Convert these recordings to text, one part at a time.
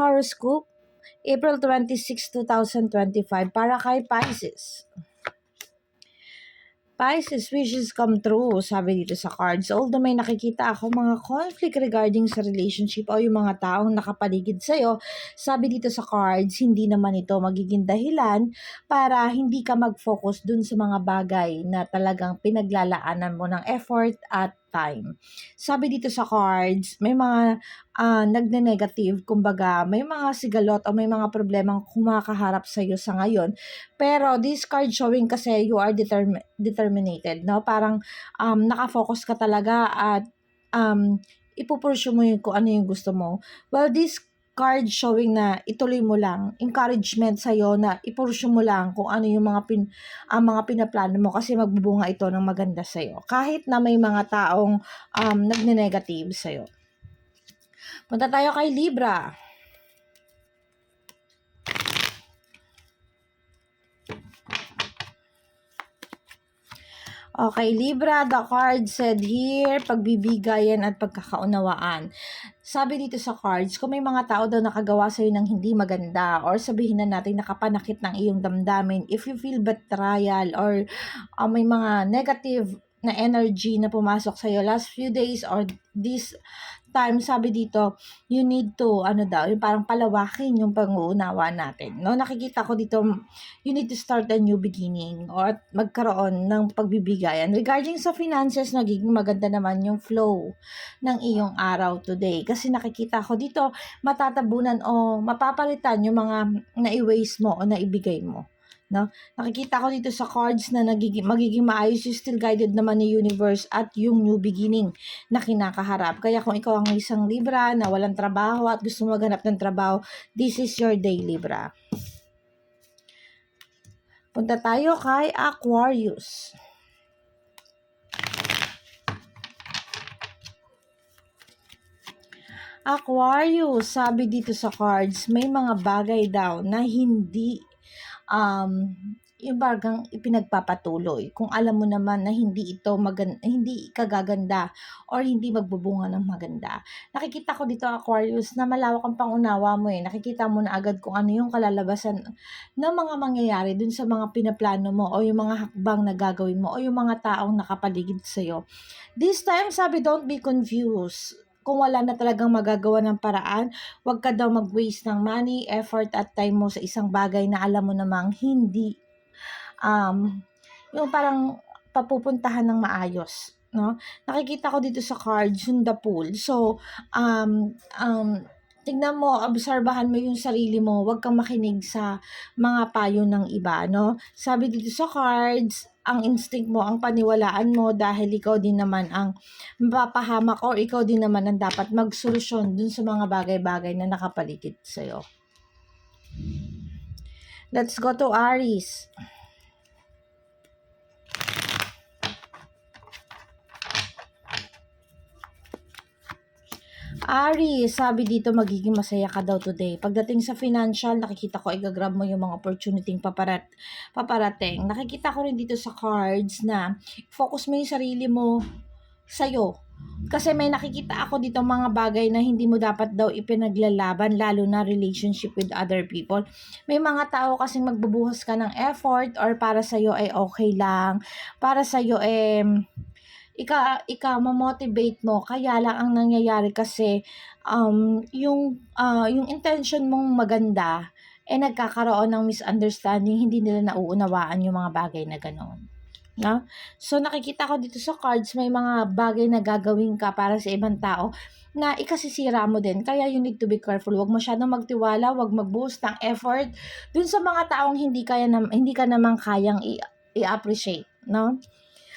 horoscope, April 26, 2025 para kay Pisces. Pisces, wishes come true, sabi dito sa cards. Although may nakikita ako mga conflict regarding sa relationship o yung mga taong nakapaligid sa'yo, sabi dito sa cards, hindi naman ito magiging dahilan para hindi ka mag-focus dun sa mga bagay na talagang pinaglalaanan mo ng effort at time. Sabi dito sa cards, may mga nagne-negative, kumbaga may mga sigalot o may mga problemang kumakaharap sa'yo sa ngayon. Pero this card showing kasi you are determinated, no? Parang naka-focus ka talaga at ipupursue mo yung kung ano yung gusto mo. Well, this card showing na ituloy mo lang, encouragement sa'yo na ipursue mo lang kung ano yung mga pinaplano mo kasi magbubunga ito ng maganda sa'yo. Kahit na may mga taong nagne-negative sa'yo. Punta tayo kay Libra. Okay, Libra, the card said here, pagbibigayan at pagkakaunawaan. Sabi dito sa cards, kung may mga tao daw nakagawa sa'yo ng hindi maganda or sabihin na natin nakapanakit ng iyong damdamin, if you feel betrayal or may mga negative na energy na pumasok sa'yo last few days or this time, sabi dito, you need to, yung parang palawakin yung pag-uunawa natin. No? Nakikita ko dito, you need to start a new beginning or magkaroon ng pagbibigayan. Regarding sa finances, nagiging maganda naman yung flow ng iyong araw today. Kasi nakikita ko dito, matatabunan o mapapalitan yung mga na-waste mo o naibigay mo. No? Nakikita ko dito sa cards na magiging maayos, yung still guided naman ni universe at yung new beginning na kinakaharap. Kaya kung ikaw ang isang Libra na walang trabaho at gusto maghanap ng trabaho, this is your day, Libra. Punta tayo kay Aquarius. Aquarius, sabi dito sa cards, may mga bagay daw na hindi yung bagang ipinagpapatuloy. Kung alam mo naman na hindi ito hindi kagaganda or hindi magbubunga ng maganda. Nakikita ko dito, Aquarius, na malawak ang pangunawa mo eh. Nakikita mo na agad kung ano yung kalalabasan ng mga mangyayari dun sa mga pinaplano mo o yung mga hakbang na gagawin mo o yung mga taong nakapaligid sa'yo. This time, sabi, don't be confused. Kung wala na talagang magagawa ng paraan, huwag ka daw mag-waste ng money, effort at time mo sa isang bagay na alam mo namang hindi yung parang papupuntahan ng maayos, no? Nakikita ko dito sa cards yung the pool. So, tignan mo, obserbahan mo yung sarili mo, huwag kang makinig sa mga payo ng iba, no? Sabi dito sa cards, ang instinct mo, ang paniwalaan mo dahil ikaw din naman ang mapapahamak or ikaw din naman ang dapat magsolusyon dun sa mga bagay-bagay na nakapaligid sa'yo. Let's go to Aries. Aries, sabi dito magiging masaya ka daw today. Pagdating sa financial, nakikita ko igagrab mo yung mga opportunity paparating. Nakikita ko rin dito sa cards na focus mo yung sarili mo sa'yo. Kasi may nakikita ako dito mga bagay na hindi mo dapat daw ipinaglalaban, lalo na relationship with other people. May mga tao kasing magbubuhos ka ng effort or para sa'yo ay okay lang. Para sa'yo ma-motivate mo, kaya lang ang nangyayari kasi yung intention mong maganda nagkakaroon ng misunderstanding, hindi nila nauunawaan yung mga bagay na ganoon, no? So nakikita ko dito sa cards may mga bagay na gagawin ka para sa ibang tao na ikasisira mo din, kaya you need to be careful. Huwag masyadong magtiwala, huwag mag-boost ng effort dun sa mga taong hindi ka naman kayang i-appreciate, no?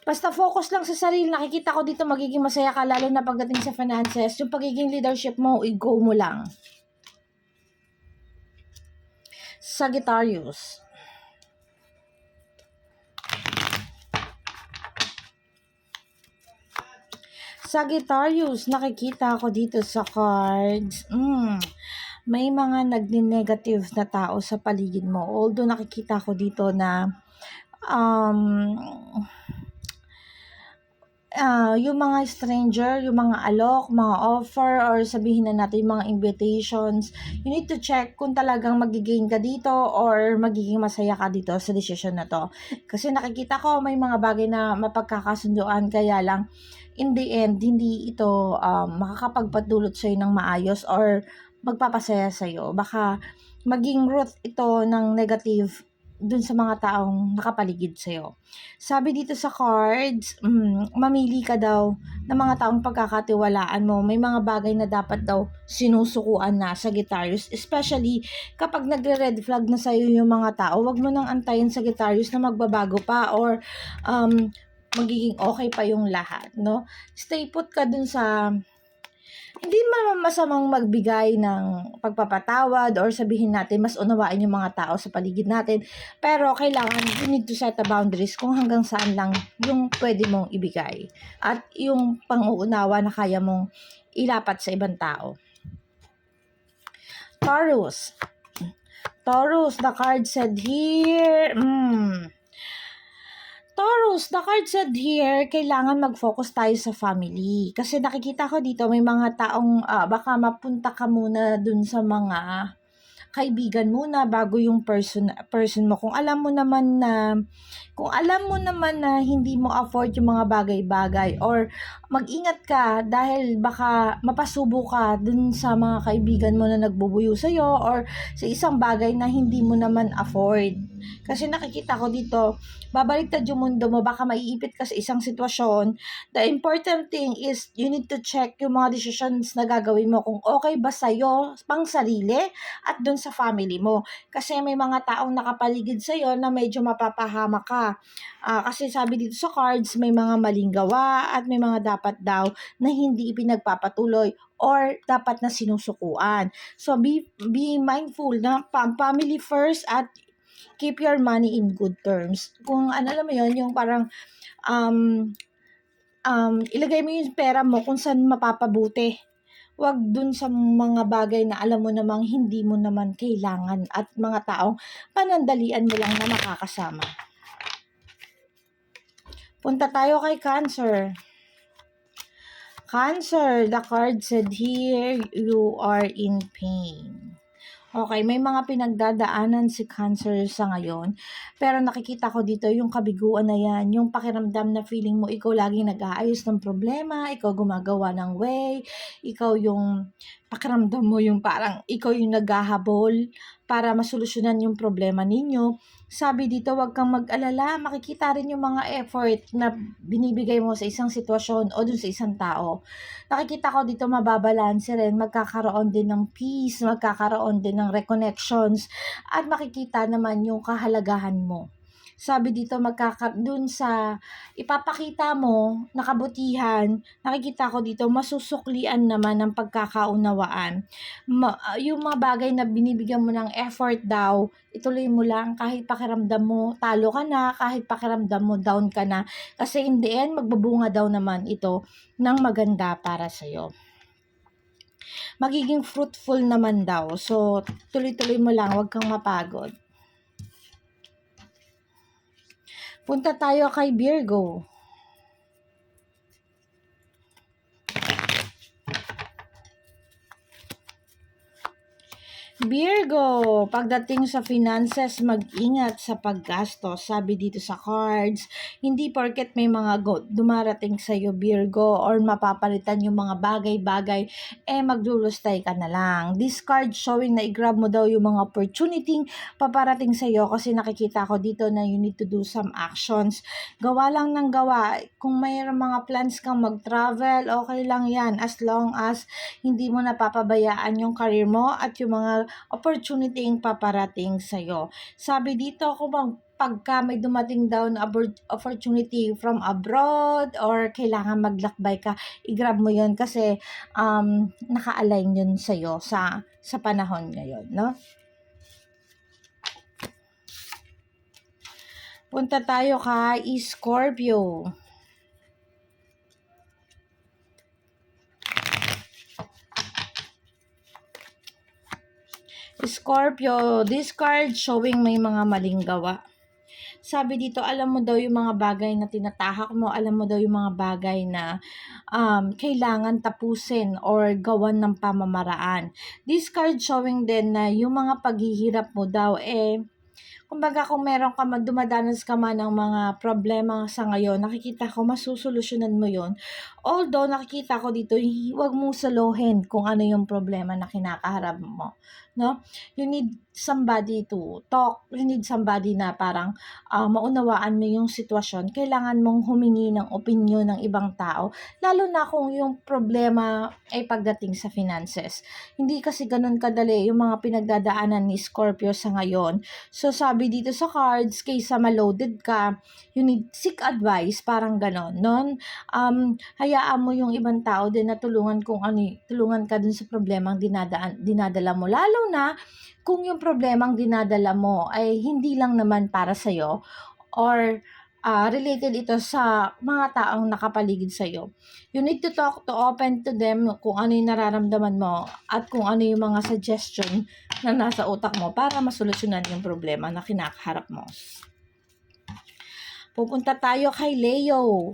Basta focus lang sa sarili. Nakikita ko dito magiging masaya ka lalo na pagdating sa finances. Yung pagiging leadership mo, i-go mo lang. Sagittarius. Sagittarius, nakikita ko dito sa cards. May mga nagne-negative na tao sa paligid mo. Although nakikita ko dito na yung mga stranger, yung mga alok, mga offer, or sabihin na natin yung mga invitations, you need to check kung talagang magigain ka dito or magiging masaya ka dito sa decision na to. Kasi nakikita ko may mga bagay na mapagkakasunduan, kaya lang in the end, hindi ito makakapagpatulot sa'yo ng maayos or magpapasaya sa'yo. Baka maging root ito ng negative dun sa mga taong nakapaligid sa'yo. Sabi dito sa cards, mamili ka daw ng mga taong pagkakatiwalaan mo. May mga bagay na dapat daw sinusukuan na sa Sagittarius. Especially kapag nagre-red flag na sa'yo yung mga tao, wag mo nang antayin sa Sagittarius na magbabago pa or magiging okay pa yung lahat, no? Stay put ka dun sa hindi naman masamang magbigay ng pagpapatawad or sabihin natin mas unawain yung mga tao sa paligid natin. Pero kailangan you need to set the boundaries kung hanggang saan lang yung pwede mong ibigay. At yung pang-uunawa na kaya mong ilapat sa ibang tao. Taurus. Taurus, the card said here, Taurus, the card said here, kailangan mag-focus tayo sa family. Kasi nakikita ko dito, may mga taong baka mapunta ka muna dun sa mga kaibigan muna bago yung person mo. Kung alam mo naman na hindi mo afford yung mga bagay-bagay or mag-ingat ka dahil baka mapasubo ka dun sa mga kaibigan mo na nagbubuyo sa'yo or sa isang bagay na hindi mo naman afford. Kasi nakikita ko dito, babaliktad yung mundo mo, baka maiipit ka sa isang sitwasyon. The important thing is you need to check yung mga decisions na gagawin mo kung okay ba sa'yo, pang sarili at dun sa family mo. Kasi may mga taong nakapaligid sa'yo na medyo mapapahama ka. Kasi sabi dito sa cards, may mga maling gawa at may mga dapat daw na hindi ipinagpapatuloy or dapat na sinusukuan. So be mindful na family first at keep your money in good terms. Kung alam mo yon yung parang ilagay mo yung pera mo kung saan mapapabuti. Wag dun sa mga bagay na alam mo namang hindi mo naman kailangan at mga taong panandalian mo lang na makakasama. Punta tayo kay Cancer. Cancer, the card said here, you are in pain. Okay, may mga pinagdadaanan si Cancer sa ngayon. Pero nakikita ko dito yung kabiguan na yan, yung pakiramdam na feeling mo ikaw laging nag-aayos ng problema, ikaw gumagawa ng way, ikaw yung pakiramdam mo yung parang ikaw yung naghahabol para masolusyonan yung problema ninyo. Sabi dito, wag kang mag-alala, makikita rin yung mga effort na binibigay mo sa isang sitwasyon o dun sa isang tao. Nakikita ko dito mababalanse rin, magkakaroon din ng peace, magkakaroon din ng reconnections, at makikita naman yung kahalagahan mo. Sabi dito, dun sa ipapakita mo na kabutihan, nakikita ko dito, masusuklian naman ng pagkakaunawaan. Yung mga bagay na binibigyan mo ng effort daw, ituloy mo lang kahit pakiramdam mo talo ka na, kahit pakiramdam mo down ka na. Kasi in the end, magbubunga daw naman ito ng maganda para sa'yo. Magiging fruitful naman daw. So, tuloy-tuloy mo lang, huwag kang mapagod. Punta tayo kay Virgo. Virgo, pagdating sa finances, mag-ingat sa paggastos. Sabi dito sa cards, hindi porket may mga dumarating sa iyo Virgo or mapapalitan yung mga bagay-bagay, maglulustay ka na lang. This card showing na i-grab mo daw yung mga opportunity paparating sa iyo kasi nakikita ko dito na you need to do some actions. Gawa lang ng gawa. Kung mayroong mga plans kang mag-travel, okay lang yan as long as hindi mo napapabayaan yung career mo at yung mga opportunity yung paparating sa'yo. Sabi dito, pagka may dumating daw na opportunity from abroad or kailangan maglakbay ka, i-grab mo yun kasi naka-align yun sa'yo sa panahon ngayon, no? Punta tayo kay Scorpio. Scorpio, this card showing may mga maling gawa. Sabi dito, alam mo daw yung mga bagay na tinatahak mo, alam mo daw yung mga bagay na kailangan tapusin or gawan ng pamamaraan. This card showing din na yung mga paghihirap mo daw kumbaga kung meron ka dumadanas ka man ng mga problema sa ngayon, nakikita ko masusolusyonan mo yon. Although nakikita ko dito, huwag mong suluhin kung ano yung problema na kinakaharap mo. No? You need somebody to talk. You need somebody na parang maunawaan mo yung sitwasyon. Kailangan mong humingi ng opinion ng ibang tao. Lalo na kung yung problema ay pagdating sa finances. Hindi kasi ganun kadali yung mga pinagdadaanan ni Scorpio sa ngayon. So, sabi dito sa cards, kaysa maloaded ka, you need seek advice, parang ganon. Hayaan mo yung ibang tao din na tulungan tulungan ka dun sa problemang dinadala mo. Lalo na kung yung problemang dinadala mo ay hindi lang naman para sa'yo or related ito sa mga taong nakapaligid sa'yo. You need to talk to open to them kung ano yung nararamdaman mo at kung ano yung mga suggestion na nasa utak mo para masolusyonan yung problema na kinakaharap mo. Pupunta tayo kay Leo.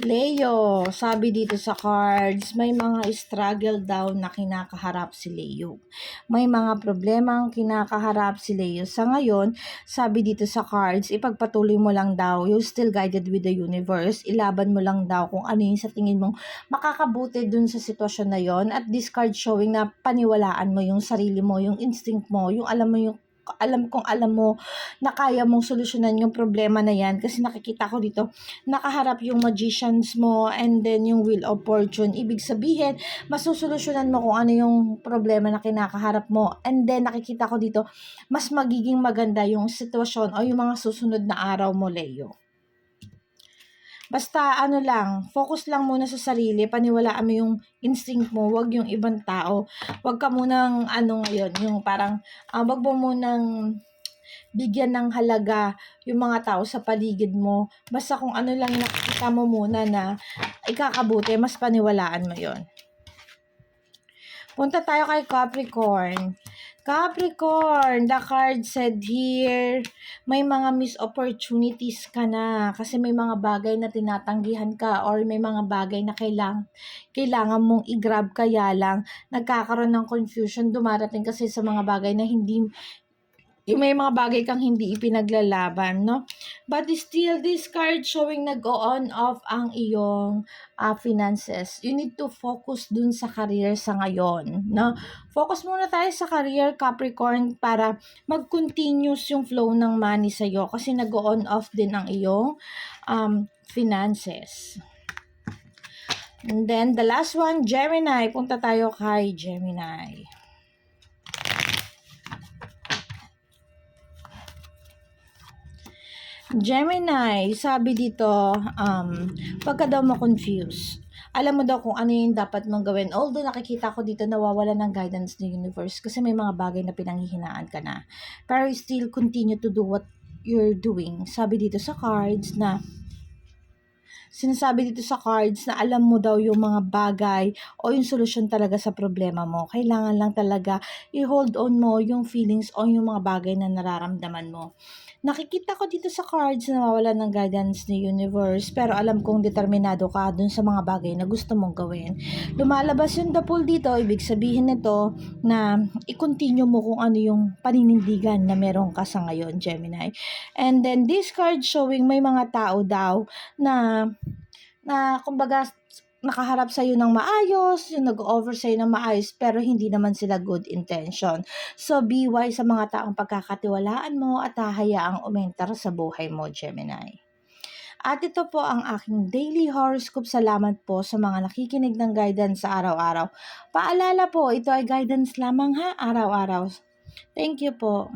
Leo, sabi dito sa cards, may mga struggle daw na kinakaharap si Leo. May mga problemang kinakaharap si Leo. Sa ngayon, sabi dito sa cards, ipagpatuloy mo lang daw, you're still guided with the universe. Ilaban mo lang daw kung ano yung sa tingin mong makakabuti dun sa sitwasyon na yon. At this card showing na paniwalaan mo yung sarili mo, yung instinct mo, yung alam mo na kaya mong solusyonan yung problema na yan kasi nakikita ko dito nakaharap yung magicians mo and then yung wheel of fortune. Ibig sabihin, masusolusyonan mo kung ano yung problema na kinakaharap mo and then nakikita ko dito mas magiging maganda yung sitwasyon o yung mga susunod na araw mo, Leo. Basta focus lang muna sa sarili, paniwalaan mo yung instinct mo, wag yung ibang tao. Wag ka munang ngayon, yung parang wag mo munang bigyan ng halaga yung mga tao sa paligid mo. Basta kung ano lang nakikita mo muna na ikakabuti, mas paniwalaan mo yon. Punta tayo kay Capricorn. Capricorn, the card said here, may mga missed opportunities ka na kasi may mga bagay na tinatanggihan ka or may mga bagay na kailangan mong i-grab kaya lang nagkakaroon ng confusion, dumarating kasi sa mga bagay na may mga bagay kang hindi ipinaglalaban, no? But still, this card showing nag-on off ang iyong finances. You need to focus dun sa career sa ngayon, no? Focus muna tayo sa career, Capricorn, para mag-continuous yung flow ng money sa'yo kasi nag-on off din ang iyong finances. And then, the last one, Gemini. Punta tayo kay Gemini. Gemini, sabi dito, pagka daw ma-confuse, alam mo daw kung ano yung dapat mong gawin. Although nakikita ko dito nawawala ng guidance ng universe kasi may mga bagay na pinanghihinaan ka na. Pero still continue to do what you're doing. Sabi dito sa cards na sinasabi dito sa cards na alam mo daw yung mga bagay o yung solusyon talaga sa problema mo. Kailangan lang talaga i-hold on mo yung feelings o yung mga bagay na nararamdaman mo. Nakikita ko dito sa cards na nawawalan ng guidance ni universe pero alam kong determinado ka dun sa mga bagay na gusto mong gawin. Lumalabas yung the pool dito, ibig sabihin nito na i-continue mo kung ano yung paninindigan na meron ka sa ngayon, Gemini. And then this card showing may mga tao daw na kumbaga nakaharap sa iyo ng maayos, yung nag-over sa iyo ng maayos pero hindi naman sila good intention. So be wise sa mga taong pagkakatiwalaan mo at hahayaang umentar sa buhay mo, Gemini. At ito po ang aking daily horoscope. Salamat po sa mga nakikinig ng guidance sa araw-araw. Paalala po, ito ay guidance lamang ha, araw-araw. Thank you po.